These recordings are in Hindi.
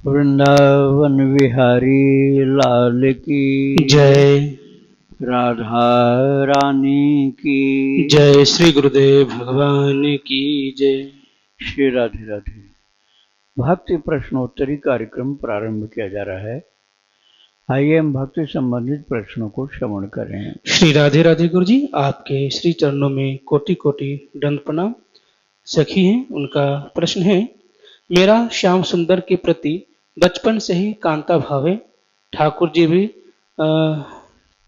वृंदावन विहारी लाल की जय। राधा रानी की जय। श्री गुरुदेव भगवान की जय। श्री राधे राधे। भक्ति प्रश्नोत्तरी कार्यक्रम प्रारंभ किया जा रहा है। आइए हम भक्ति संबंधित प्रश्नों को श्रवण करें। श्री राधे राधे गुरु जी, आपके श्री चरणों में कोटि कोटि दंड प्रणाम। सखी हैं, उनका प्रश्न है, मेरा श्याम सुंदर के प्रति बचपन से ही कांता भाव है। ठाकुर जी भी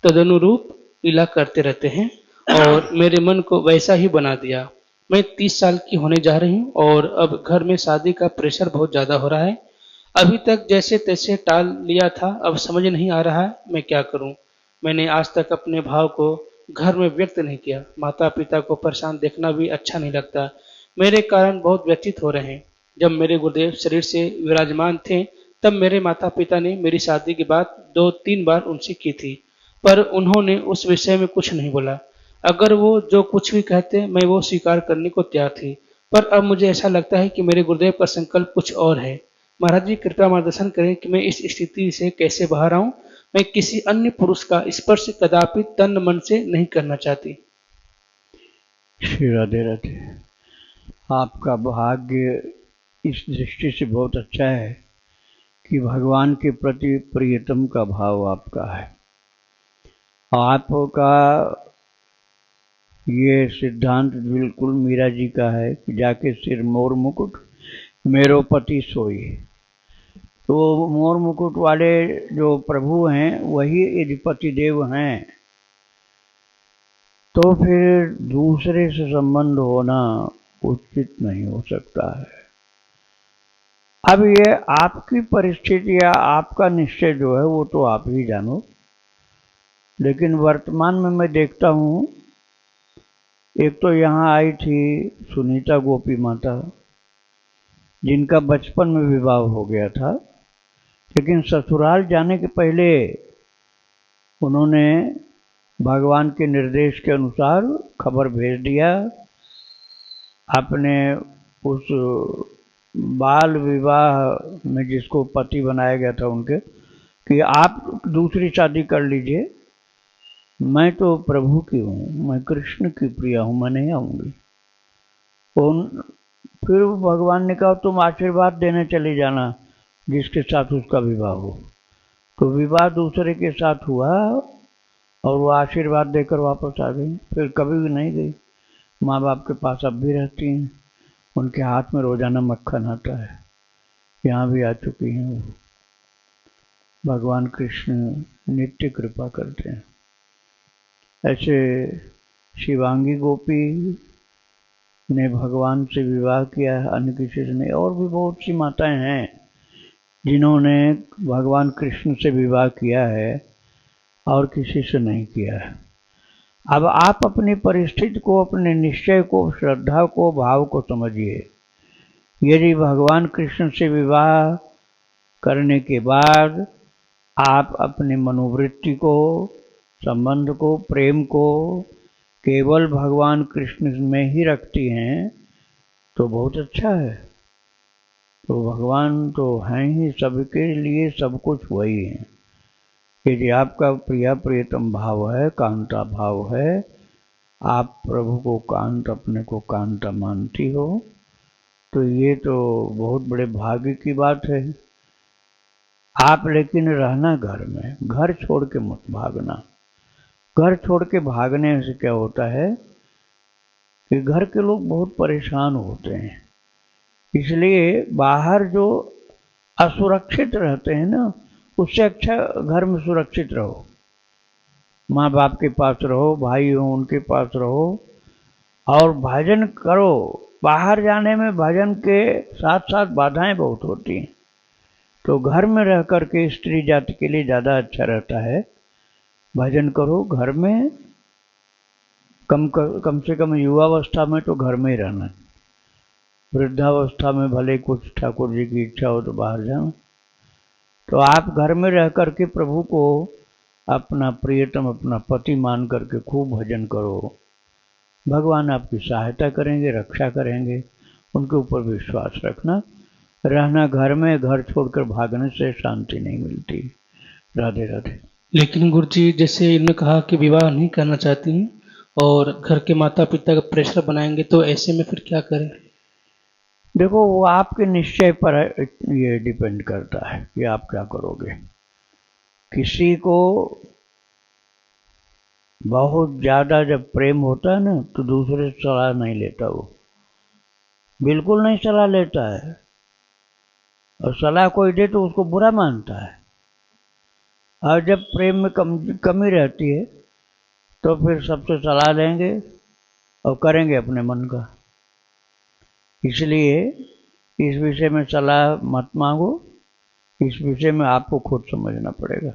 तदनुरूप लीला करते रहते हैं और मेरे मन को वैसा ही बना दिया। मैं 30 साल की होने जा रही हूँ और अब घर में शादी का प्रेशर बहुत ज़्यादा हो रहा है। अभी तक जैसे तैसे टाल लिया था, अब समझ नहीं आ रहा है मैं क्या करूं। मैंने आज तक अपने भाव को घर में व्यक्त नहीं किया। माता पिता को परेशान देखना भी अच्छा नहीं लगता। मेरे कारण बहुत व्यथित हो रहे हैं। जब मेरे गुरुदेव शरीर से विराजमान थे तब मेरे माता पिता ने मेरी शादी की बात 2-3 बार उनसे की थी, पर उन्होंने उस विषय में कुछ नहीं बोला। अगर वो जो कुछ भी कहते मैं वो स्वीकार करने को तैयार थी, पर अब मुझे ऐसा लगता है कि मेरे गुरुदेव का संकल्प कुछ और है। महाराज जी, कृपया मार्गदर्शन करें कि मैं इस स्थिति से कैसे बाहर आऊं। मैं किसी अन्य पुरुष का स्पर्श कदापि तन मन से नहीं करना चाहती। श्री राधे राधे। आपका भाग्य इस दृष्टि से बहुत अच्छा है कि भगवान के प्रति प्रियतम का भाव आपका है। आपका ये सिद्धांत बिल्कुल मीरा जी का है कि जाके सिर मोर मुकुट मेरो पति सोई। तो मोर मुकुट वाले जो प्रभु हैं वही यदि पति देव हैं तो फिर दूसरे से संबंध होना उचित नहीं हो सकता है। अब ये आपकी परिस्थिति या आपका निश्चय जो है वो तो आप ही जानो, लेकिन वर्तमान में मैं देखता हूँ, एक तो यहाँ आई थी सुनीता गोपी माता जिनका बचपन में विवाह हो गया था, लेकिन ससुराल जाने के पहले उन्होंने भगवान के निर्देश के अनुसार खबर भेज दिया अपने उस बाल विवाह में जिसको पति बनाया गया था उनके, कि आप दूसरी शादी कर लीजिए, मैं तो प्रभु की हूँ, मैं कृष्ण की प्रिया हूँ, मैं नहीं आऊँगी। फिर भगवान ने कहा तुम आशीर्वाद देने चले जाना जिसके साथ उसका विवाह हो। तो विवाह दूसरे के साथ हुआ और वो आशीर्वाद देकर वापस आ गई। फिर कभी भी नहीं गई। माँ बाप के पास अब भी रहती हैं, उनके हाथ में रोजाना मक्खन आता है। यहाँ भी आ चुकी हैं वो। भगवान कृष्ण नित्य कृपा करते हैं। ऐसे शिवांगी गोपी ने भगवान से विवाह किया है, अन्य किसी से नहीं। और भी बहुत सी माताएं हैं जिन्होंने भगवान कृष्ण से विवाह किया है और किसी से नहीं किया है। अब आप अपनी परिस्थिति को, अपने निश्चय को, श्रद्धा को, भाव को समझिए। यदि भगवान कृष्ण से विवाह करने के बाद आप अपनी मनोवृत्ति को, संबंध को, प्रेम को केवल भगवान कृष्ण में ही रखती हैं तो बहुत अच्छा है। तो भगवान तो हैं ही, सबके लिए सब कुछ वही है। यदि आपका प्रिया प्रियतम भाव है, कांता भाव है, आप प्रभु को कांत, अपने को कांता मानती हो, तो ये तो बहुत बड़े भाग्य की बात है। आप लेकिन रहना घर में, घर छोड़ के मत भागना। घर छोड़ के भागने से क्या होता है कि घर के लोग बहुत परेशान होते हैं। इसलिए बाहर जो असुरक्षित रहते हैं ना, उससे अच्छा घर में सुरक्षित रहो। माँ बाप के पास रहो, भाई हो उनके पास रहो और भजन करो। बाहर जाने में भजन के साथ साथ बाधाएं बहुत होती हैं, तो घर में रह करके स्त्री जाति के लिए ज़्यादा अच्छा रहता है। भजन करो घर में, कम से कम युवावस्था में तो घर में ही रहना। वृद्धावस्था में भले कुछ ठाकुर जी की इच्छा हो तो बाहर जाओ। तो आप घर में रह करके प्रभु को अपना प्रियतम, अपना पति मान करके खूब भजन करो। भगवान आपकी सहायता करेंगे, रक्षा करेंगे, उनके ऊपर विश्वास रखना। रहना घर में, घर छोड़कर भागने से शांति नहीं मिलती। राधे राधे। लेकिन गुरुजी जैसे इन्होंने कहा कि विवाह नहीं करना चाहती हैं और घर के माता पिता का प्रेशर बनाएंगे, तो ऐसे में फिर क्या करें? देखो, वो आपके निश्चय पर ये डिपेंड करता है कि आप क्या करोगे। किसी को बहुत ज्यादा जब प्रेम होता है ना, तो दूसरे से सलाह नहीं लेता, वो बिल्कुल नहीं सलाह लेता है। और सलाह कोई दे तो उसको बुरा मानता है। और जब प्रेम में कमी रहती है तो फिर सबसे सलाह लेंगे और करेंगे अपने मन का। इसलिए इस विषय में सलाह मत मांगो, इस विषय में आपको खुद समझना पड़ेगा।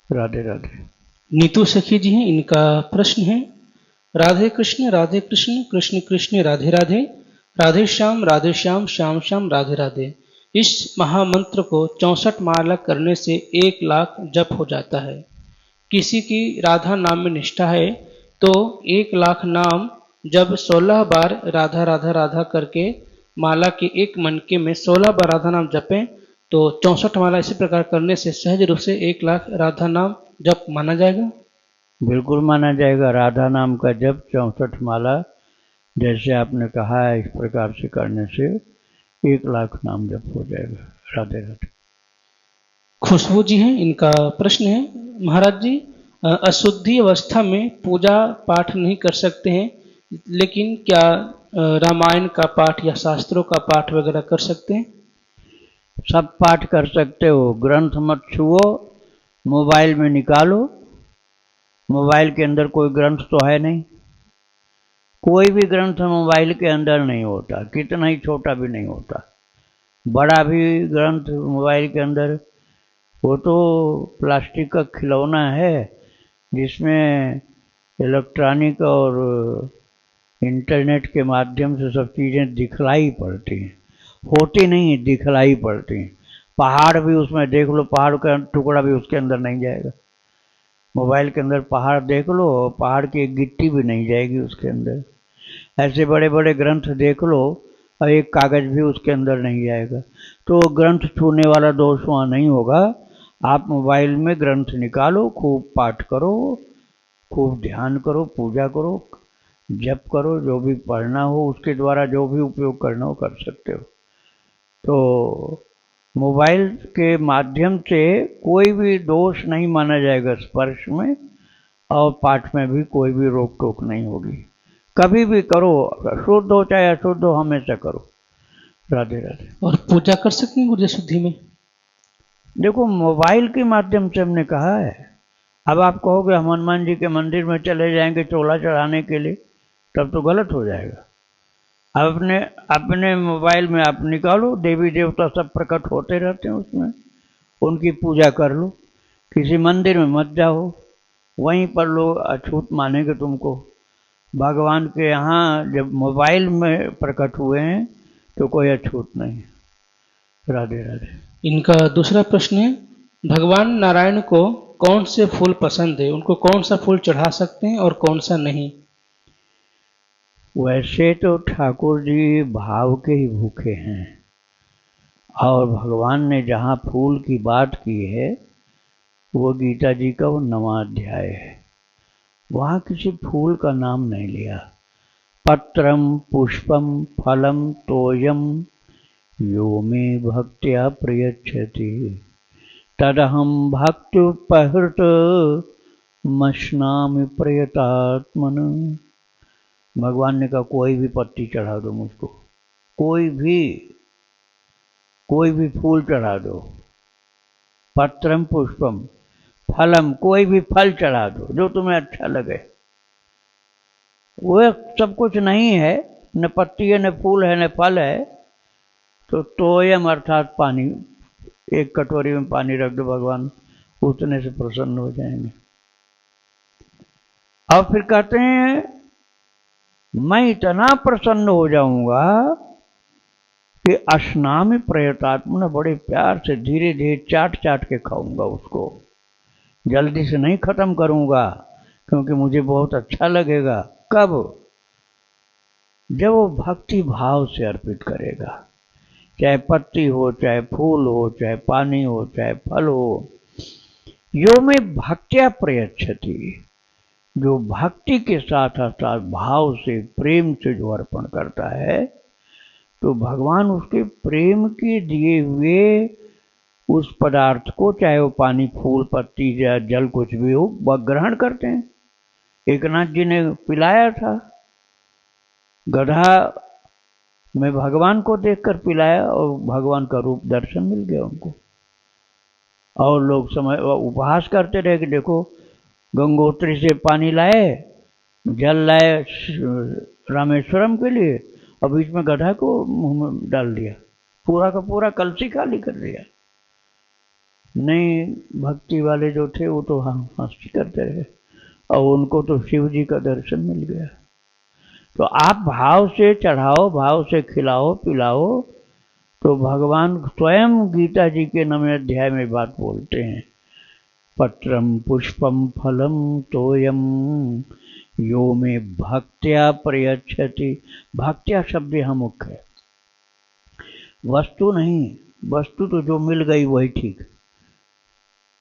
राधे राधे। नीतू सखी जी हैं, इनका प्रश्न है, राधे कृष्ण कृष्ण कृष्ण राधे राधे, राधे श्याम श्याम श्याम राधे राधे। इस महामंत्र को 64 माला करने से 1 लाख जप हो जाता है। किसी की राधा नाम में निष्ठा है तो 1 लाख नाम जब 16 बार राधा राधा राधा करके माला के एक मनके में 16 बार राधा नाम जपें तो 64 माला इसी प्रकार करने से सहज रूप से 1 लाख राधा नाम जप माना जाएगा। बिल्कुल माना जाएगा। राधा नाम का जप 64 माला जैसे आपने कहा है, इस प्रकार से करने से 1 लाख नाम जप हो जाएगा। राधे राधे। खुशबू जी हैं, इनका प्रश्न है, महाराज जी अशुद्धि अवस्था में पूजा पाठ नहीं कर सकते हैं, लेकिन क्या रामायण का पाठ या शास्त्रों का पाठ वगैरह कर सकते हैं? सब पाठ कर सकते हो। ग्रंथ मत छुओ, मोबाइल में निकालो। मोबाइल के अंदर कोई ग्रंथ तो है नहीं। कोई भी ग्रंथ मोबाइल के अंदर नहीं होता, कितना ही छोटा भी नहीं होता। बड़ा भी ग्रंथ मोबाइल के अंदर, वो तो प्लास्टिक का खिलौना है जिसमें इलेक्ट्रॉनिक और इंटरनेट के माध्यम से सब चीज़ें दिखलाई पड़ती हैं, होती नहीं, दिखलाई पड़ती हैं। पहाड़ भी उसमें देख लो, पहाड़ का टुकड़ा भी उसके अंदर नहीं जाएगा। मोबाइल के अंदर पहाड़ देख लो, पहाड़ की एक गिट्टी भी नहीं जाएगी उसके अंदर। ऐसे बड़े बड़े ग्रंथ देख लो और एक कागज भी उसके अंदर नहीं जाएगा। तो ग्रंथ छूने वाला दोष वहाँ नहीं होगा। आप मोबाइल में ग्रंथ निकालो, खूब पाठ करो, खूब ध्यान करो, पूजा करो, जप करो, जो भी पढ़ना हो उसके द्वारा जो भी उपयोग करना हो कर सकते हो। तो मोबाइल के माध्यम से कोई भी दोष नहीं माना जाएगा स्पर्श में, और पाठ में भी कोई भी रोक टोक नहीं होगी। कभी भी करो, शुद्ध हो चाहे अशुद्ध हो, हमेशा करो। राधे राधे। और पूजा कर सकते हैं गुरुजी शुद्धि में? देखो, मोबाइल के माध्यम से हमने कहा है। अब आप कहोगे हम हनुमान जी के मंदिर में चले जाएंगे चोला चढ़ाने के लिए, तब तो गलत हो जाएगा। अपने अपने मोबाइल में आप निकालो, देवी देवता सब प्रकट होते रहते हैं उसमें, उनकी पूजा कर लो। किसी मंदिर में मत जाओ, वहीं पर लोग अछूत मानेंगे तुमको। भगवान के यहाँ जब मोबाइल में प्रकट हुए हैं तो कोई अछूत नहीं। राधे राधे। इनका दूसरा प्रश्न है, भगवान नारायण को कौन से फूल पसंद है, उनको कौन सा फूल चढ़ा सकते हैं और कौन सा नहीं? वैसे तो ठाकुर जी भाव के ही भूखे हैं, और भगवान ने जहाँ फूल की बात की है वो गीता जी का वो 9वां अध्याय है। वहाँ किसी फूल का नाम नहीं लिया। पत्रम पुष्पम फलम तोयम यो मे भक्त्या प्रयच्छति तदहम भक्त्युपहृत मश्नामि प्रयतात्मन। भगवान ने कहा कोई भी पत्ती चढ़ा दो मुझको, कोई भी फूल चढ़ा दो। पत्रम पुष्पम फलम, कोई भी फल चढ़ा दो जो तुम्हें अच्छा लगे। वो सब कुछ नहीं है, न पत्ती है, न फूल है, न फल है। तो तोयम अर्थात पानी, एक कटोरी में पानी रख दो, भगवान उतने से प्रसन्न हो जाएंगे। और फिर कहते हैं मैं इतना प्रसन्न हो जाऊंगा कि अश्नामि प्रयतात्मन, बड़े प्यार से धीरे धीरे चाट चाट के खाऊंगा उसको, जल्दी से नहीं खत्म करूंगा, क्योंकि मुझे बहुत अच्छा लगेगा। कब? जब वो भक्ति भाव से अर्पित करेगा। चाहे पत्ती हो, चाहे फूल हो, चाहे पानी हो, चाहे फल हो। यो में भक्त्या प्रयच्छति, जो भक्ति के साथ साथ भाव से, प्रेम से जो अर्पण करता है, तो भगवान उसके प्रेम के दिए हुए उस पदार्थ को, चाहे वो पानी, फूल, पत्ती या जल कुछ भी हो, वह ग्रहण करते हैं। एक नाथ जी ने पिलाया था, गधा में भगवान को देखकर पिलाया और भगवान का रूप दर्शन मिल गया उनको। और लोग समय उपहास करते रहे कि देखो गंगोत्री से पानी लाए, जल लाए रामेश्वरम के लिए, और बीच में गधा को मुंह में डाल दिया, पूरा का पूरा कलसी खाली कर दिया। नहीं, भक्ति वाले जो थे वो तो हंसी करते रहे, और उनको तो शिव जी का दर्शन मिल गया। तो आप भाव से चढ़ाओ, भाव से खिलाओ पिलाओ, तो भगवान स्वयं गीता जी के 9वें अध्याय में बात बोलते हैं, पत्रम पुष्पम फलम तोयम यो में भक्त्या प्रयच्छति। भक्त्या शब्द यहाँ मुख्य है, वस्तु नहीं। वस्तु तो जो मिल गई वही ठीक,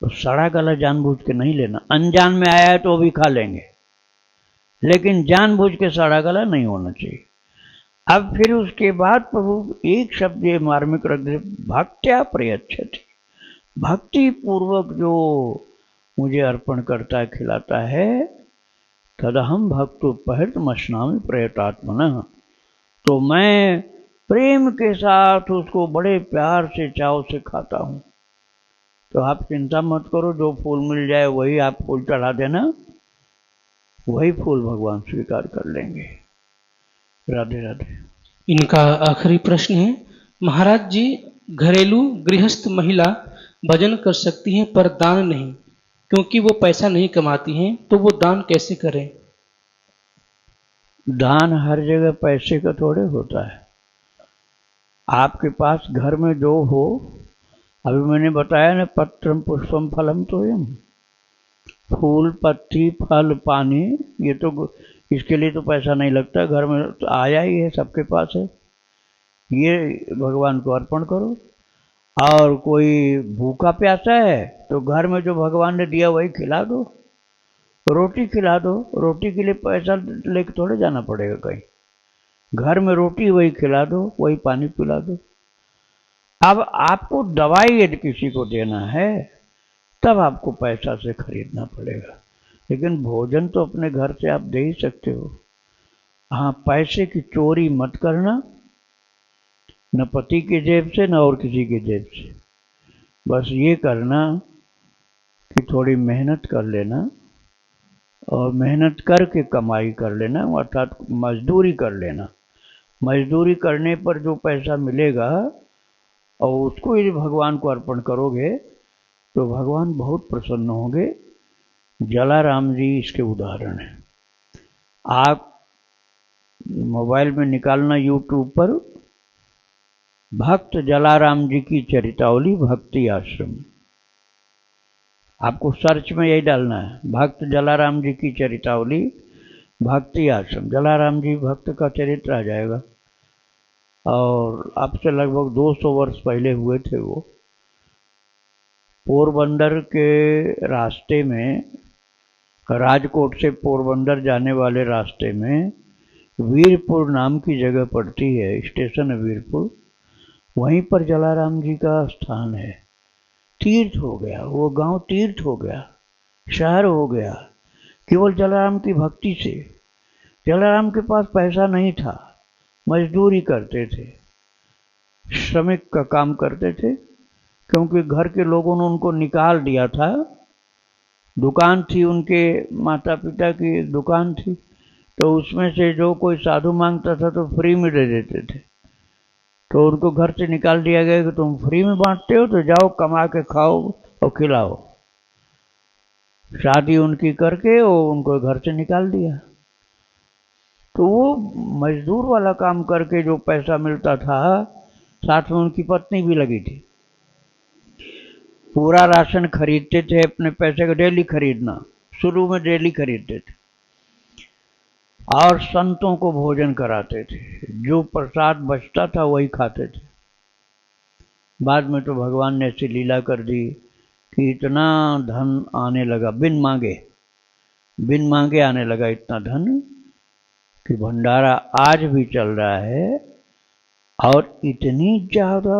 तो सड़ा गला जानबूझ के नहीं लेना। अनजान में आया है तो भी खा लेंगे, लेकिन जानबूझ के सड़ा गला नहीं होना चाहिए। अब फिर उसके बाद प्रभु एक शब्द ये मार्मिक रख दे, भक्त्या प्रयच्छति। भक्ति पूर्वक जो मुझे अर्पण करता है, खिलाता है, तदहम भक्तोपहृत मश्नामि प्रयतात्मनः, तो मैं प्रेम के साथ उसको बड़े प्यार से, चाव से खाता हूँ। तो आप चिंता मत करो, जो फूल मिल जाए वही आप फूल चढ़ा देना, वही फूल भगवान स्वीकार कर लेंगे। राधे राधे। इनका आखिरी प्रश्न है, महाराज जी, घरेलू गृहस्थ महिला भजन कर सकती हैं पर दान नहीं, क्योंकि वो पैसा नहीं कमाती हैं, तो वो दान कैसे करें? दान हर जगह पैसे का थोड़े होता है। आपके पास घर में जो हो, अभी मैंने बताया ना, पत्रम पुष्पम फलम तोयम, फूल पत्ती फल पानी, ये तो इसके लिए तो पैसा नहीं लगता, घर में तो आया ही है, सबके पास है, ये भगवान को अर्पण करो। और कोई भूखा प्यासा है तो घर में जो भगवान ने दिया वही खिला दो, रोटी खिला दो। रोटी के लिए पैसा लेके थोड़े जाना पड़ेगा कहीं, घर में रोटी वही खिला दो, वही पानी पिला दो। अब आपको दवाई यदि किसी को देना है तब आपको पैसा से खरीदना पड़ेगा, लेकिन भोजन तो अपने घर से आप दे ही सकते हो। हाँ, पैसे की चोरी मत करना, न पति की जेब से न और किसी की जेब से। बस ये करना कि थोड़ी मेहनत कर लेना, और मेहनत करके कमाई कर लेना, अर्थात मजदूरी कर लेना। मजदूरी करने पर जो पैसा मिलेगा और उसको यदि भगवान को अर्पण करोगे तो भगवान बहुत प्रसन्न होंगे। जलाराम जी इसके उदाहरण हैं। आप मोबाइल में निकालना यूट्यूब पर, भक्त जलाराम जी की चरितावली भक्ति आश्रम, आपको सर्च में यही डालना है, भक्त जलाराम जी की चरितावली भक्ति आश्रम। जलाराम जी भक्त का चरित्र आ जाएगा, और अब से लगभग 200 वर्ष पहले हुए थे वो। पोरबंदर के रास्ते में, राजकोट से पोरबंदर जाने वाले रास्ते में वीरपुर नाम की जगह पड़ती है, स्टेशन है वीरपुर, वहीं पर जलाराम जी का स्थान है। तीर्थ हो गया वो गांव, तीर्थ हो गया, शहर हो गया, केवल जलाराम की भक्ति से। जलाराम के पास पैसा नहीं था, मजदूरी करते थे, श्रमिक का काम करते थे, क्योंकि घर के लोगों ने उनको निकाल दिया था। दुकान थी उनके माता पिता की, एक दुकान थी, तो उसमें से जो कोई साधु मांगता था तो फ्री में दे देते थे। तो उनको घर से निकाल दिया गया कि तुम फ्री में बांटते हो तो जाओ कमा के खाओ और खिलाओ। शादी उनकी करके वो उनको घर से निकाल दिया। तो वो मजदूर वाला काम करके जो पैसा मिलता था, साथ में उनकी पत्नी भी लगी थी, पूरा राशन खरीदते थे अपने पैसे का, डेली खरीदना, शुरू में डेली खरीदते थे, और संतों को भोजन कराते थे। जो प्रसाद बचता था वही खाते थे। बाद में तो भगवान ने ऐसी लीला कर दी कि इतना धन आने लगा, बिन मांगे आने लगा इतना धन कि भंडारा आज भी चल रहा है। और इतनी ज़्यादा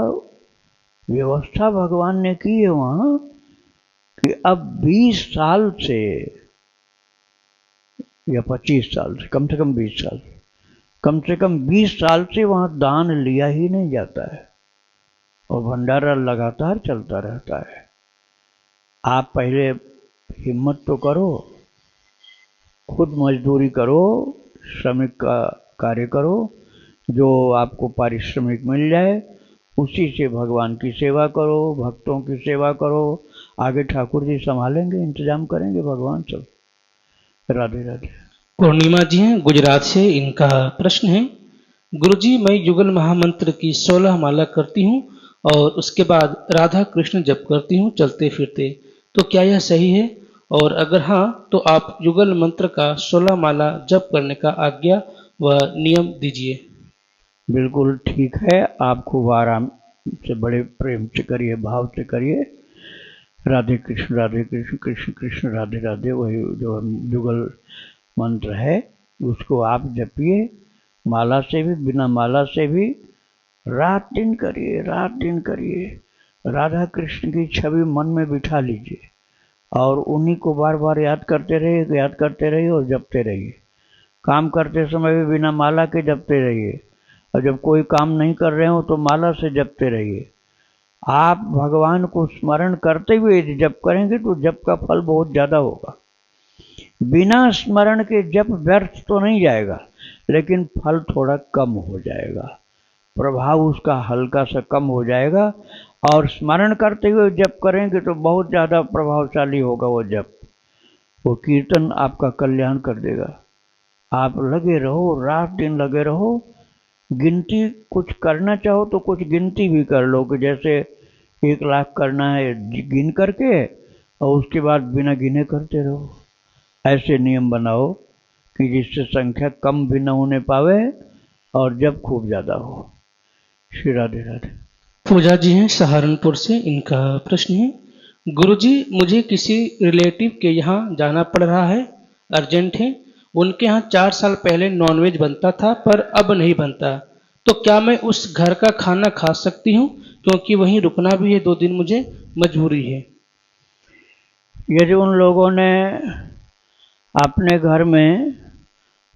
व्यवस्था भगवान ने की है वहाँ कि अब 20 साल से या 25 साल से, कम से कम 20 साल, कम से कम 20 साल से वहाँ दान लिया ही नहीं जाता है और भंडारा लगातार चलता रहता है। आप पहले हिम्मत तो करो, खुद मजदूरी करो, श्रमिक का कार्य करो, जो आपको पारिश्रमिक मिल जाए उसी से भगवान की सेवा करो, भक्तों की सेवा करो। आगे ठाकुर जी संभालेंगे, इंतजाम करेंगे भगवान सब। राधे राधे। पूर्णिमा जी हैं गुजरात से, इनका प्रश्न है, गुरुजी मैं युगल महामंत्र की 16 माला करती हूँ और उसके बाद राधा कृष्ण जप करती हूँ चलते फिरते, तो क्या यह सही है? और अगर हाँ तो आप युगल मंत्र का 16 माला जप करने का आज्ञा व नियम दीजिए। बिल्कुल ठीक है, आप खूब आराम से बड़े प्रेम से करिए, भाव से करिए। राधे कृष्ण कृष्ण कृष्ण राधे राधे, वही जो युगल मंत्र है उसको आप जपिए, माला से भी बिना माला से भी, रात दिन करिए, रात दिन करिए। राधा कृष्ण की छवि मन में बिठा लीजिए और उन्हीं को बार बार याद करते रहिए और जपते रहिए। काम करते समय भी बिना माला के जपते रहिए और जब कोई काम नहीं कर रहे हो तो माला से जपते रहिए। आप भगवान को स्मरण करते हुए यदि जप करेंगे तो जप का फल बहुत ज़्यादा होगा। बिना स्मरण के जप व्यर्थ तो नहीं जाएगा, लेकिन फल थोड़ा कम हो जाएगा, प्रभाव उसका हल्का सा कम हो जाएगा। और स्मरण करते हुए जप करेंगे तो बहुत ज़्यादा प्रभावशाली होगा वो जप, वो कीर्तन आपका कल्याण कर देगा। आप लगे रहो, रात दिन लगे रहो। गिनती कुछ करना चाहो तो कुछ गिनती भी कर लो कि जैसे 1 लाख करना है गिन करके और उसके बाद बिना गिने करते रहो। ऐसे नियम बनाओ कि जिससे संख्या कम भी न होने पावे और जब खूब ज़्यादा हो। श्री राधे राधे। पूजा जी हैं सहारनपुर से, इनका प्रश्न है, गुरुजी मुझे किसी रिलेटिव के यहाँ जाना पड़ रहा है, अर्जेंट है। उनके यहाँ 4 साल पहले नॉनवेज बनता था पर अब नहीं बनता, तो क्या मैं उस घर का खाना खा सकती हूँ? क्योंकि वहीं रुकना भी है 2 दिन, मुझे मजबूरी है। यदि उन लोगों ने अपने घर में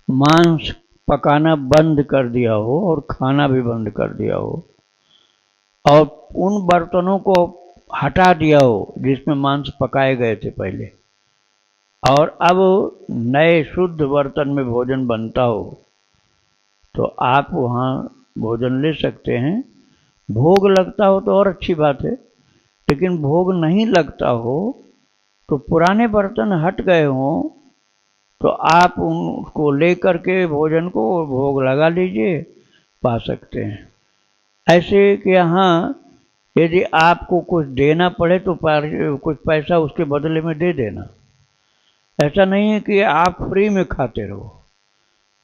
मांस पकाना बंद कर दिया हो और खाना भी बंद कर दिया हो और उन बर्तनों को हटा दिया हो जिसमें मांस पकाए गए थे पहले, और अब नए शुद्ध बर्तन में भोजन बनता हो, तो आप वहाँ भोजन ले सकते हैं। भोग लगता हो तो और अच्छी बात है, लेकिन भोग नहीं लगता हो तो पुराने बर्तन हट गए हों तो आप उनको ले करके भोजन को भोग लगा लीजिए, पा सकते हैं। ऐसे कि यहाँ यदि आपको कुछ देना पड़े तो कुछ पैसा उसके बदले में दे देना। ऐसा नहीं है कि आप फ्री में खाते रहो,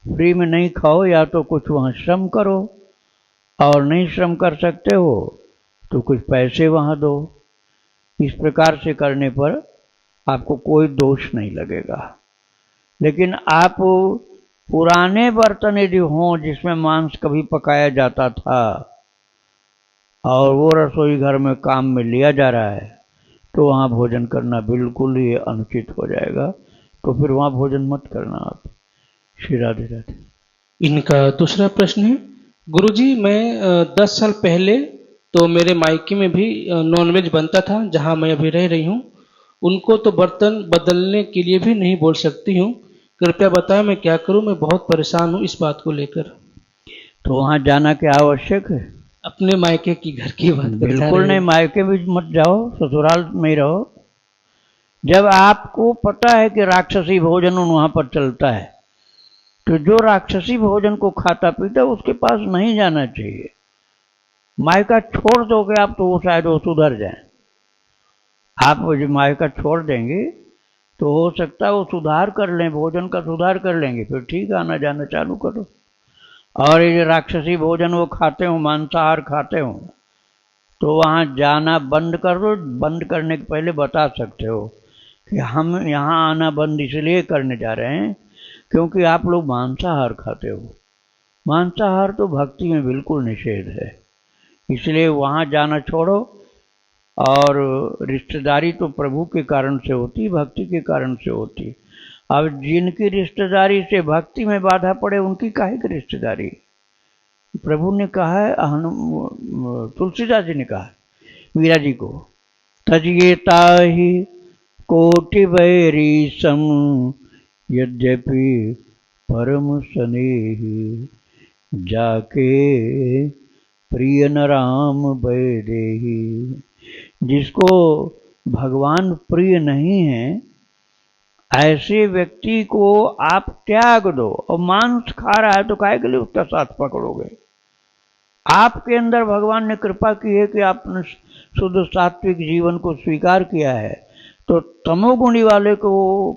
फ्री में नहीं खाओ, या तो कुछ वहाँ श्रम करो और नहीं श्रम कर सकते हो तो कुछ पैसे वहाँ दो। इस प्रकार से करने पर आपको कोई दोष नहीं लगेगा। लेकिन आप पुराने बर्तन यदि हों जिसमें मांस कभी पकाया जाता था और वो रसोई घर में काम में लिया जा रहा है, तो वहाँ भोजन करना बिल्कुल ही अनुचित हो जाएगा, तो फिर वहाँ भोजन मत करना आप। श्री राधे राधे। इनका दूसरा प्रश्न है, गुरुजी मैं 10 साल पहले तो मेरे मायके में भी नॉनवेज बनता था जहाँ मैं अभी रह रही हूँ, उनको तो बर्तन बदलने के लिए भी नहीं बोल सकती हूँ, कृपया बताएं मैं क्या करूँ, मैं बहुत परेशान हूँ इस बात को लेकर। तो वहाँ जाना क्या आवश्यक है? अपने मायके की घर की बात बिल्कुल नहीं, मायके भी मत जाओ, ससुराल में ही रहो। जब आपको पता है कि राक्षसी भोजन वहाँ पर चलता है तो जो राक्षसी भोजन को खाता पीता उसके पास नहीं जाना चाहिए। मायका छोड़ दोगे आप तो वो शायद वो सुधर जाए। आप जो मायका छोड़ देंगे तो हो सकता है वो सुधार कर लें, भोजन का सुधार कर लेंगे, फिर ठीक आना जाना चालू करो। और ये राक्षसी भोजन वो खाते हो, मांसाहार खाते हो, तो वहाँ जाना बंद कर दो। बंद करने के पहले बता सकते हो कि हम यहाँ आना बंद इसलिए करने जा रहे हैं क्योंकि आप लोग मांसाहार खाते हो। मांसाहार तो भक्ति में बिल्कुल निषेध है, इसलिए वहाँ जाना छोड़ो। और रिश्तेदारी तो प्रभु के कारण से होती, भक्ति के कारण से होती। अब जिनकी रिश्तेदारी से भक्ति में बाधा पड़े उनकी काहे की रिश्तेदारी? प्रभु ने कहा है, तुलसीदास जी ने कहा है मीरा जी को, तजिए ताहि कोटि बैरी सम यद्यपि परम स्नेही, जाके प्रिय न राम बैदेही। जिसको भगवान प्रिय नहीं है ऐसे व्यक्ति को आप त्याग दो। और मांस खा रहा है तो काहे के लिए उसका साथ पकड़ोगे? आपके अंदर भगवान ने कृपा की है कि आपने शुद्ध सात्विक जीवन को स्वीकार किया है, तो तमोगुणी वाले को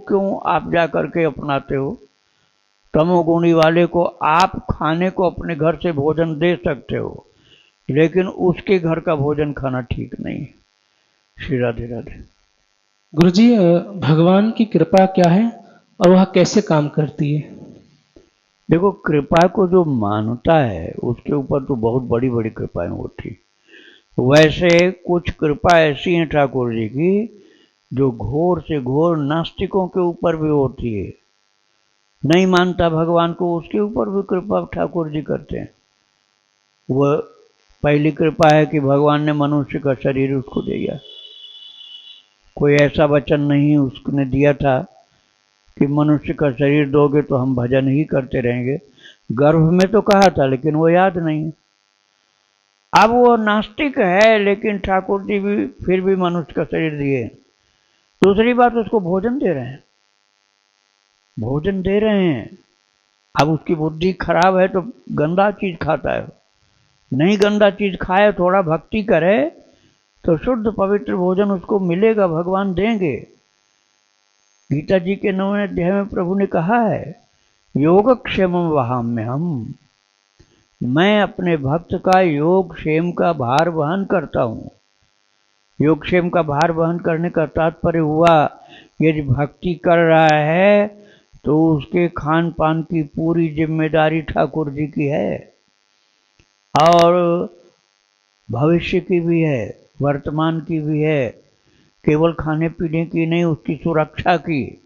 क्यों आप जा करके अपनाते हो? तमोगुणी वाले को आप खाने को अपने घर से भोजन दे सकते हो, लेकिन उसके घर का भोजन खाना ठीक नहीं है। श्री राधे राधे। गुरुजी, भगवान की कृपा क्या है और वह कैसे काम करती है? देखो, कृपा को जो मानता है उसके ऊपर तो बहुत बड़ी बड़ी कृपाएं होती। वैसे कुछ कृपा ऐसी है ठाकुर जी की जो घोर से घोर नास्तिकों के ऊपर भी होती है। नहीं मानता भगवान को, उसके ऊपर भी कृपा ठाकुर जी करते हैं। वह पहली कृपा है कि भगवान ने मनुष्य का शरीर उसको दिया। कोई ऐसा वचन नहीं उसने दिया था कि मनुष्य का शरीर दोगे तो हम भजन ही करते रहेंगे। गर्भ में तो कहा था, लेकिन वो याद नहीं। अब वो नास्तिक है, लेकिन ठाकुर जी भी फिर भी मनुष्य का शरीर दिए। दूसरी बात, उसको भोजन दे रहे हैं, भोजन दे रहे हैं। अब उसकी बुद्धि खराब है तो गंदा चीज खाता है। नहीं गंदा चीज खाए, थोड़ा भक्ति करे तो शुद्ध पवित्र भोजन उसको मिलेगा, भगवान देंगे। गीता जी के 9वें अध्याय में प्रभु ने कहा है, योगक्षेमं वहाम्यहम्, मैं अपने भक्त का योग क्षेम का भार वहन करता हूँ। योगक्षेम का भार वहन करने का तात्पर्य हुआ, यदि भक्ति कर रहा है तो उसके खान पान की पूरी जिम्मेदारी ठाकुर जी की है, और भविष्य की भी है, वर्तमान की भी है। केवल खाने पीने की नहीं, उसकी सुरक्षा की,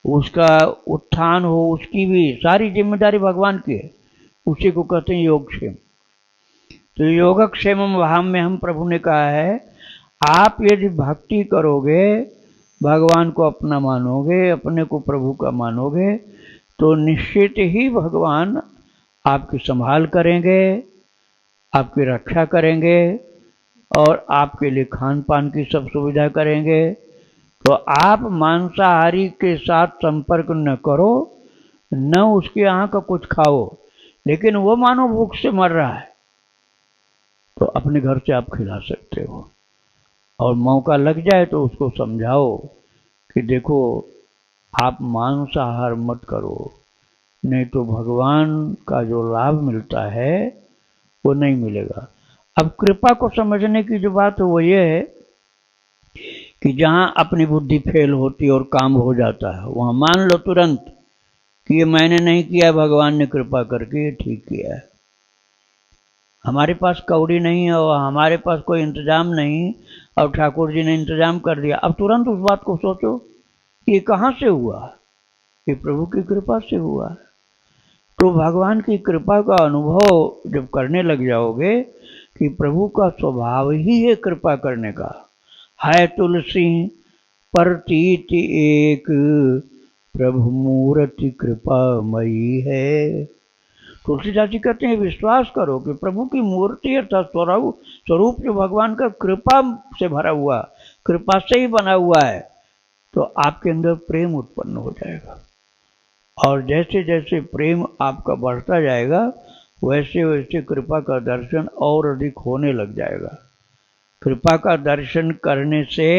उसका उत्थान हो उसकी भी सारी जिम्मेदारी भगवान की है। उसी को कहते हैं योगक्षेम। तो योगक्षेमम वहां में हम प्रभु ने कहा है, आप यदि भक्ति करोगे, भगवान को अपना मानोगे, अपने को प्रभु का मानोगे, तो निश्चित ही भगवान आपकी संभाल करेंगे, आपकी रक्षा करेंगे और आपके लिए खान पान की सब सुविधा करेंगे। तो आप मांसाहारी के साथ संपर्क न करो, न उसके यहाँ का कुछ खाओ, लेकिन वो मानो भूख से मर रहा है तो अपने घर से आप खिला सकते हो। और मौका लग जाए तो उसको समझाओ कि देखो आप मांसाहार मत करो, नहीं तो भगवान का जो लाभ मिलता है वो नहीं मिलेगा। अब कृपा को समझने की जो बात है वो ये है कि जहाँ अपनी बुद्धि फेल होती और काम हो जाता है, वहाँ मान लो तुरंत कि ये मैंने नहीं किया, भगवान ने कृपा करके ये ठीक किया है। हमारे पास कौड़ी नहीं है और हमारे पास कोई इंतजाम नहीं, और ठाकुर जी ने इंतजाम कर दिया। अब तुरंत उस बात को सोचो कि ये कहाँ से हुआ? ये प्रभु की कृपा से हुआ। तो भगवान की कृपा का अनुभव जब करने लग जाओगे कि प्रभु का स्वभाव ही है कृपा करने का। है तुलसी परतीत एक, प्रभु मूर्ति कृपामयी है। तुलसीदास जी कहते हैं, विश्वास करो कि प्रभु की मूर्ति अर्थात स्वरूप जो भगवान का कृपा से भरा हुआ, कृपा से ही बना हुआ है, तो आपके अंदर प्रेम उत्पन्न हो जाएगा। और जैसे जैसे प्रेम आपका बढ़ता जाएगा, वैसे वैसे कृपा का दर्शन और अधिक होने लग जाएगा। कृपा का दर्शन करने से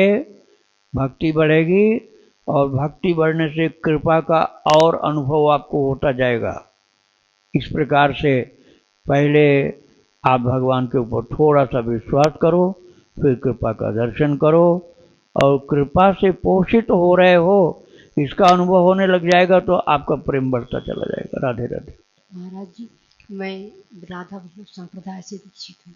भक्ति बढ़ेगी, और भक्ति बढ़ने से कृपा का और अनुभव आपको होता जाएगा। इस प्रकार से पहले आप भगवान के ऊपर थोड़ा सा विश्वास करो, फिर कृपा का दर्शन करो, और कृपा से पोषित हो रहे हो इसका अनुभव होने लग जाएगा तो आपका प्रेम बढ़ता चला जाएगा। राधे राधे। महाराज जी, मैं राधा वल्लभ संप्रदाय से दीक्षित हूँ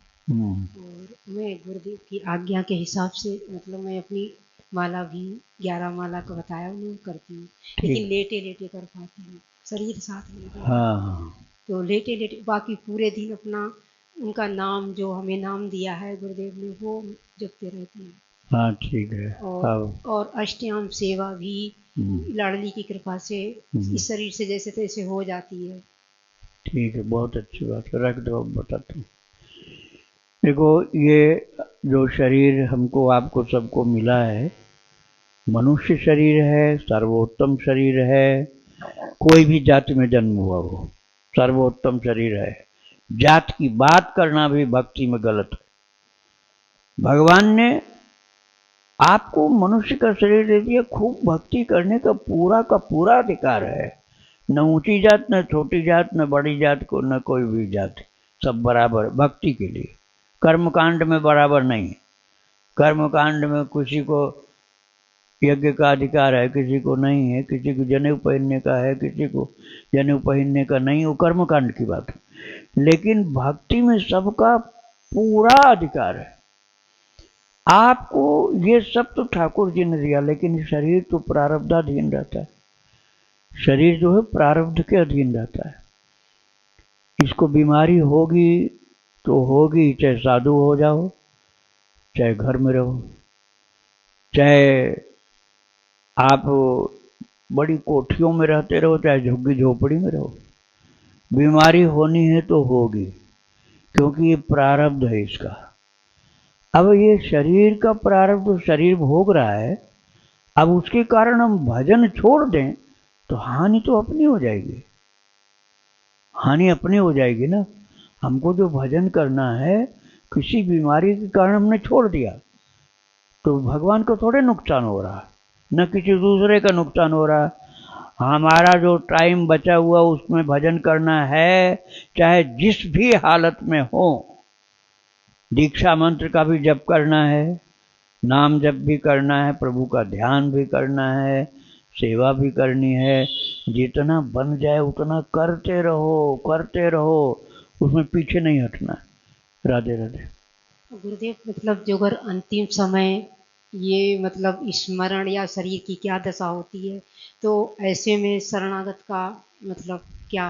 और मैं गुरुदेव की आज्ञा के हिसाब से मतलब मैं अपनी माला भी 11 माला का बताया उन्हें करती हूँ, लेकिन लेटे लेटे कर पाती हूँ, शरीर साथ नहीं देता। हाँ, तो लेटे लेटे बाकी पूरे दिन अपना उनका नाम जो हमें नाम दिया है गुरुदेव ने वो जपते रहती हूँ। हाँ ठीक है। और अष्टयाम सेवा भी लाडली की कृपा से इस शरीर से जैसे तैसे हो जाती है। ठीक है, बहुत अच्छी बात है, रख दो, अब बताता हूँ। देखो, ये जो शरीर हमको आपको सबको मिला है, मनुष्य शरीर है, सर्वोत्तम शरीर है, कोई भी जाति में जन्म हुआ हो सर्वोत्तम शरीर है। जात की बात करना भी भक्ति में गलत है। भगवान ने आपको मनुष्य का शरीर दे दिया, खूब भक्ति करने का पूरा अधिकार है। न ऊंची जात, न छोटी जात, न बड़ी जात को, न कोई भी जात, सब बराबर भक्ति के लिए। कर्मकांड में बराबर नहीं। कर्मकांड में किसी को यज्ञ का अधिकार है, किसी को नहीं है, किसी को जनेऊ पहनने का है, किसी को जनेऊ पहनने का नहीं, वो कर्मकांड की बात है। लेकिन भक्ति में सबका पूरा अधिकार है। आपको ये सब तो ठाकुर जी ने दिया, लेकिन शरीर तो प्रारब्धाधीन रहता है। शरीर जो है प्रारब्ध के अधीन रहता है। इसको बीमारी होगी तो होगी, चाहे साधु हो जाओ, चाहे घर में रहो, चाहे आप बड़ी कोठियों में रहते रहो, चाहे झुग्गी झोपड़ी में रहो, बीमारी होनी है तो होगी, क्योंकि ये प्रारब्ध है इसका। अब ये शरीर का प्रारब्ध शरीर भोग रहा है, अब उसके कारण हम भजन छोड़ दें तो हानि तो अपनी हो जाएगी। हानि अपनी हो जाएगी ना। हमको जो भजन करना है, किसी बीमारी के कारण हमने छोड़ दिया तो भगवान को थोड़े नुकसान हो रहा, न किसी दूसरे का नुकसान हो रहा। हमारा जो टाइम बचा हुआ उसमें भजन करना है, चाहे जिस भी हालत में हो। दीक्षा मंत्र का भी जप करना है, नाम जप भी करना है, प्रभु का ध्यान भी करना है, सेवा भी करनी है। जितना बन जाए उतना करते रहो, उसमें पीछे नहीं हटना। राधे राधे। गुरुदेव, मतलब जो अगर अंतिम समय ये मतलब स्मरण या शरीर की क्या दशा होती है, तो ऐसे में शरणागत का मतलब क्या?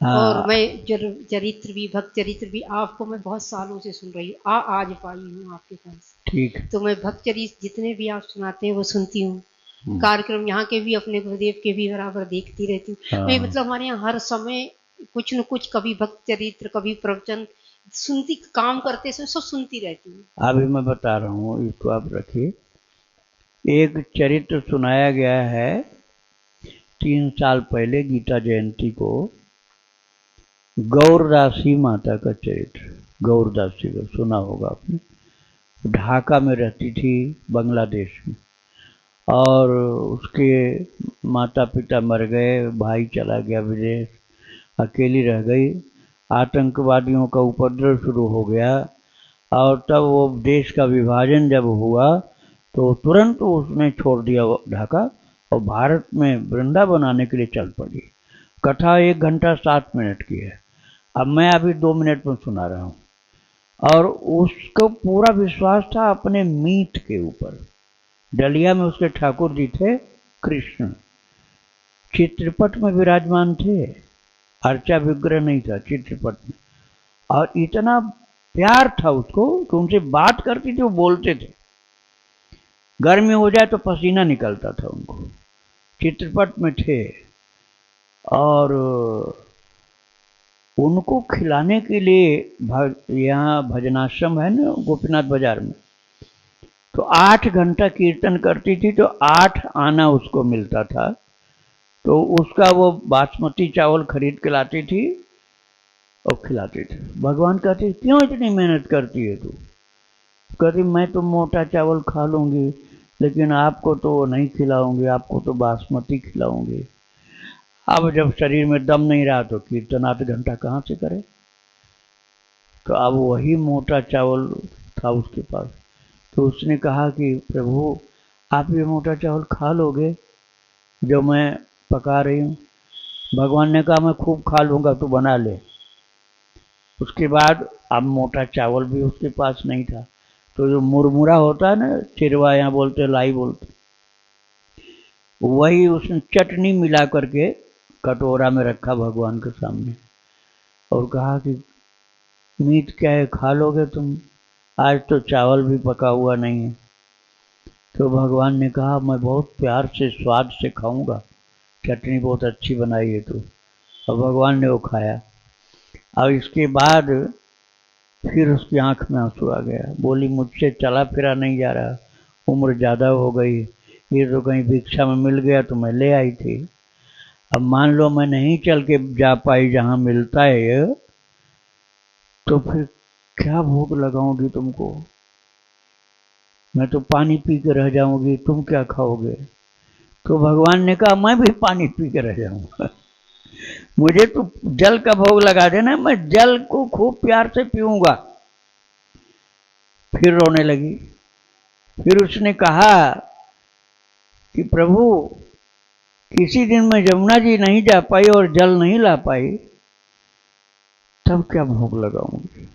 और मैं चरित्र भी, भक्त चरित्र भी आपको मैं बहुत सालों से सुन रही हूँ, आज पाई हूँ आपके पास। ठीक। तो मैं भक्त चरित्र जितने भी आप सुनाते हैं वो सुनती हूँ, कार्यक्रम यहाँ के भी, अपने गुरुदेव के भी बराबर देखती रहती हूँ। मैं मतलब हमारे यहाँ हर समय कुछ न कुछ, कभी भक्त चरित्र, कभी प्रवचन सुनती, काम करते समय सब सुनती रहती हूँ। अभी मैं बता रहा हूँ, इसको आप रखिए। एक चरित्र सुनाया गया है 3 साल पहले गीता जयंती को, गौरदासी माता का चरित्र। गौरदासी को सुना होगा आपने। ढाका में रहती थी, बांग्लादेश में, और उसके माता पिता मर गए, भाई चला गया विदेश, अकेली रह गई। आतंकवादियों का उपद्रव शुरू हो गया, और तब वो देश का विभाजन जब हुआ तो तुरंत उसने छोड़ दिया ढाका और भारत में वृंदावन आने के लिए चल पड़ी। कथा 1 घंटा 7 मिनट की है। अब मैं अभी 2 मिनट में सुना रहा हूँ। और उसको पूरा विश्वास था अपने मीत के ऊपर। डलिया में उसके ठाकुर जी थे कृष्ण, चित्रपट में विराजमान थे, अर्चा विग्रह नहीं था चित्रपट में। और इतना प्यार था उसको कि उनसे बात करती थी, वो बोलते थे। गर्मी हो जाए तो पसीना निकलता था उनको। चित्रपट में थे, और उनको खिलाने के लिए यहाँ भजनाश्रम है ना गोपीनाथ बाजार में, तो 8 घंटा कीर्तन करती थी तो 8 आना उसको मिलता था। तो उसका वो बासमती चावल खरीद के लाती थी और खिलाती थी। भगवान कहते क्यों इतनी मेहनत करती है तू? कहती मैं तो मोटा चावल खा लूँगी, लेकिन आपको तो नहीं खिलाऊंगी, आपको तो बासमती खिलाऊंगी। अब जब शरीर में दम नहीं रहा तो कीर्तन 8 घंटा कहाँ से करे? तो अब वही मोटा चावल था उसके पास। तो उसने कहा कि प्रभु आप ये मोटा चावल खा लोगे जो मैं पका रही हूँ? भगवान ने कहा मैं खूब खा लूँगा, तू बना ले। उसके बाद अब मोटा चावल भी उसके पास नहीं था, तो जो मुरमुरा होता है ना, चिरवा यहाँ बोलते, लाई बोलते, वही उसने चटनी मिला करके कटोरा में रखा भगवान के सामने और कहा कि मीट क्या है, खा लोगे तुम? आज तो चावल भी पका हुआ नहीं है। तो भगवान ने कहा मैं बहुत प्यार से स्वाद से खाऊंगा, चटनी बहुत अच्छी बनाई है तू। और भगवान ने वो खाया। और इसके बाद फिर उसकी आंख में आंसू आ गया। बोली मुझसे चला फिरा नहीं जा रहा, उम्र ज़्यादा हो गई, ये तो कहीं भिक्षा में मिल गया तो मैं ले आई थी। अब मान लो मैं नहीं चल के जा पाई जहाँ मिलता है ये, तो फिर क्या भूख लगाऊंगी तुमको? मैं तो पानी पी के रह जाऊंगी, तुम क्या खाओगे? तो भगवान ने कहा मैं भी पानी पी के रह जाऊंगा। मुझे तो जल का भोग लगा देना, मैं जल को खूब प्यार से पीऊंगा। फिर रोने लगी। फिर उसने कहा कि प्रभु किसी दिन मैं यमुना जी नहीं जा पाई और जल नहीं ला पाई, तब क्या भोग लगाऊंगी?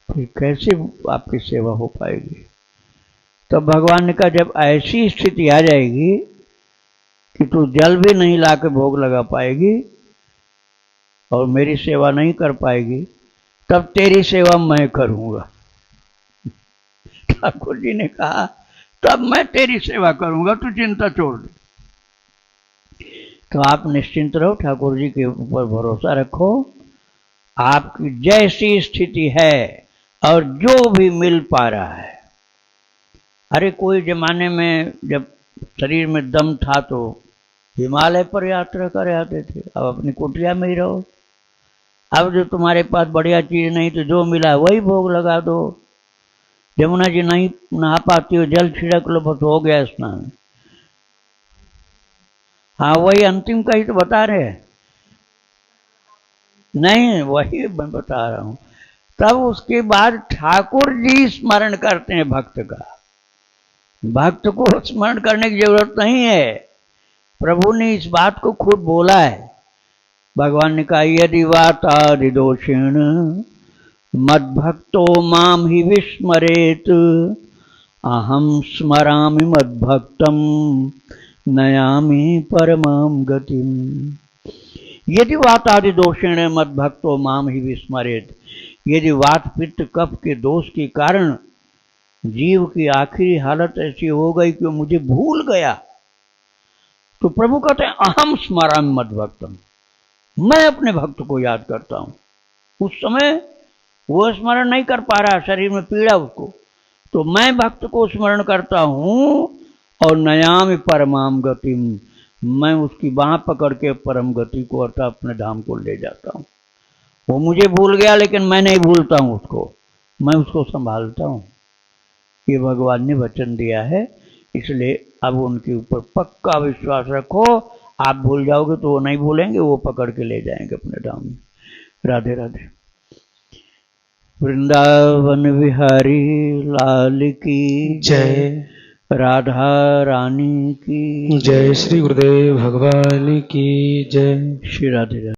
फिर कैसे आपकी सेवा हो पाएगी? तब भगवान ने कहा जब ऐसी स्थिति आ जाएगी कि तू जल भी नहीं ला के भोग लगा पाएगी और मेरी सेवा नहीं कर पाएगी, तब तेरी सेवा मैं करूंगा। ठाकुर जी ने कहा तब मैं तेरी सेवा करूंगा, तू चिंता छोड़ दे। तो आप निश्चिंत रहो, ठाकुर जी के ऊपर भरोसा रखो। आपकी जैसी स्थिति है और जो भी मिल पा रहा है। अरे कोई जमाने में जब शरीर में दम था तो हिमालय पर यात्रा कर आते थे, अब अपनी कुटिया में ही रहो। अब जो तुम्हारे पास बढ़िया चीज नहीं तो जो मिला वही भोग लगा दो। यमुना जी नहीं नहा पाती हो, जल छिड़क लो, बस हो गया स्नान। हाँ वही अंतिम का ही तो बता रहे हैं। नहीं वही मैं बता रहा हूं। तब उसके बाद ठाकुर जी स्मरण करते हैं भक्त का। भक्त को स्मरण करने की जरूरत नहीं है, प्रभु ने इस बात को खुद बोला है। भगवान ने कहा यदि वातादि दोषेण मद्भक्तो माम ही विस्मरेत अहम स्मरामि मद्भक्तम नयामि परमाम गतिम। यदि वातादि दोषेण मद्भक्तो माम ही विस्मरेत, यदि वात पित्त कफ के दोष के कारण जीव की आखिरी हालत ऐसी हो गई कि मुझे भूल गया, तो प्रभु कहते हैं अहम स्मरामि मद्भक्तम, मैं अपने भक्त को याद करता हूं। उस समय वो स्मरण नहीं कर पा रहा, शरीर में पीड़ा उसको, तो मैं भक्त को स्मरण करता हूं और नयामि परमाम गतिम, मैं उसकी बाह पकड़ के परम गति को अर्थात अपने धाम को ले जाता हूं। वो मुझे भूल गया लेकिन मैं नहीं भूलता हूं उसको, मैं उसको संभालता हूं। ये भगवान ने वचन दिया है, इसलिए अब उनके ऊपर पक्का विश्वास रखो। आप भूल जाओगे तो वो नहीं भूलेंगे, वो पकड़ के ले जाएंगे अपने धाम में। राधे राधे। वृंदावन बिहारी लाल की जय। राधा रानी की जय। श्री गुरुदेव भगवान की जय। श्री राधे राधे।